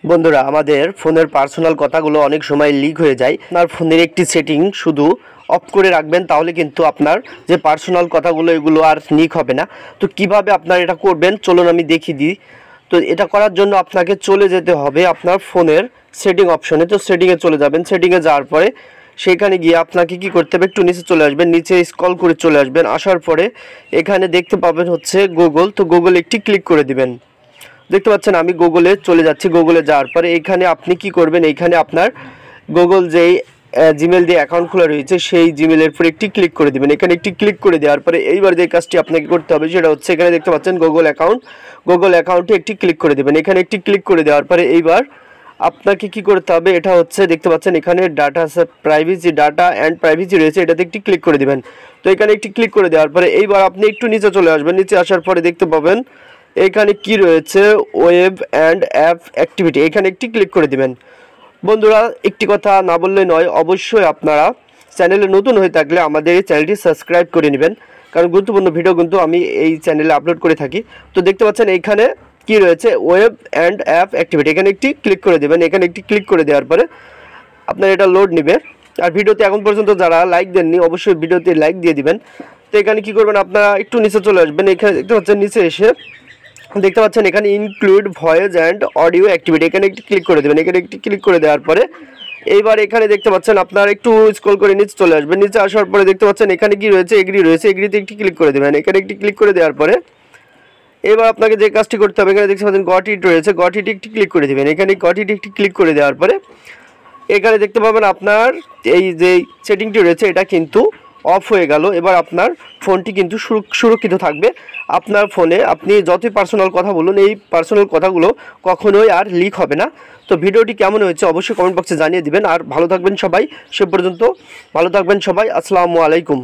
বন্ধুরা, আমাদের ফোনের পার্সোনাল কথাগুলো অনেক সময় লিক হয়ে যায়। আপনার ফোনের একটি সেটিং শুধু অফ করে রাখবেন, তাহলে কিন্তু আপনার যে পার্সোনাল কথাগুলো এগুলো আর লিক হবে না। তো কিভাবে আপনার এটা করবেন চলুন আমি দেখিয়ে দিই। তো এটা করার জন্য আপনাকে চলে যেতে হবে আপনার ফোনের সেটিং অপশনে। তো সেটিংয়ে চলে যাবেন। সেটিংয়ে যাওয়ার পরে সেখানে গিয়ে আপনাকে কি করতে হবে, একটু নিচে চলে আসবেন, নিচে স্ক্রল করে চলে আসবেন। আসার পরে এখানে দেখতে পাবেন হচ্ছে গুগল। তো গুগল একটি ক্লিক করে দিবেন। দেখতে পাচ্ছেন আমি গুগলে চলে যাচ্ছি। গুগলে যাওয়ার পরে এইখানে আপনি কি করবেন, এইখানে আপনার গুগল যেই জিমেল দিয়ে অ্যাকাউন্ট খোলা রয়েছে সেই জিমেলের উপর একটি ক্লিক করে দেবেন। এখানে একটি ক্লিক করে দেওয়ার পরে এইবার যে কাজটি আপনাকে করতে হবে সেটা হচ্ছে, এখানে দেখতে পাচ্ছেন গুগল অ্যাকাউন্টে একটি ক্লিক করে দেবেন। এখানে একটি ক্লিক করে দেওয়ার পরে এইবার আপনাকে কি করতে হবে, এটা হচ্ছে দেখতে পাচ্ছেন এখানে ডাটা অ্যান্ড প্রাইভেসি রয়েছে, এটাতে একটি ক্লিক করে দেবেন। তো এখানে একটি ক্লিক করে দেওয়ার পরে এইবার আপনি একটু নিচে চলে আসবেন। নিচে আসার পরে দেখতে পাবেন এখানে কি রয়েছে, ওয়েব অ্যান্ড অ্যাপ অ্যাক্টিভিটি, এখানে একটি ক্লিক করে দিবেন। বন্ধুরা, একটি কথা না বললে নয়, অবশ্যই আপনারা চ্যানেলে নতুন হয়ে থাকলে আমাদের এই চ্যানেলটি সাবস্ক্রাইব করে নেবেন, কারণ গুরুত্বপূর্ণ ভিডিও কিন্তু আমি এই চ্যানেলে আপলোড করে থাকি। তো দেখতে পাচ্ছেন এইখানে কি রয়েছে, ওয়েব অ্যান্ড অ্যাপ অ্যাক্টিভিটি, এখানে একটি ক্লিক করে দেবেন। এখানে একটি ক্লিক করে দেওয়ার পরে আপনার এটা লোড নেবে। আর ভিডিওতে এখন পর্যন্ত যারা লাইক দেননি অবশ্যই ভিডিওতে লাইক দিয়ে দিবেন। তো এখানে কি করবেন, আপনারা একটু নিচে চলে আসবেন। এখানে দেখতে পাচ্ছেন নিচে এসে দেখতে পাচ্ছেন এখানে include voice and audio activity, এখানে একটি ক্লিক করে দেবেন। এখানে একটি ক্লিক করে দেওয়ার পরে এইবার এখানে দেখতে পাচ্ছেন আপনার একটু স্ক্রল করে নিচে চলে আসবেন। নিচে আসার পরে দেখতে পাচ্ছেন এখানে কি রয়েছে, এগ্রি রয়েছে, এগ্রিতে একটি ক্লিক করে দেবেন। এখানে একটি ক্লিক করে দেওয়ার পরে এবার আপনাকে যে কাজটি করতে হবে, এখানে দেখতে পাচ্ছেন গট ইট রয়েছে, গট ইট একটি ক্লিক করে দেবেন। এখানে গট ইট একটি ক্লিক করে দেওয়ার পরে এখানে দেখতে পাবেন আপনার এই যে সেটিংটি রয়েছে এটা কিন্তু অফ হয়ে গেল। এবার আপনার ফোনটি কিন্তু সুরক্ষিত থাকবে। আপনার ফোনে আপনি যতই পার্সোনাল কথা বলুন, এই পার্সোনাল কথাগুলো কখনোই আর লিক হবে না। তো ভিডিওটি কেমন হয়েছে অবশ্যই কমেন্ট বক্সে জানিয়ে দিবেন। আর ভালো থাকবেন সবাই, সে পর্যন্ত ভালো থাকবেন সবাই। আসসালামু আলাইকুম।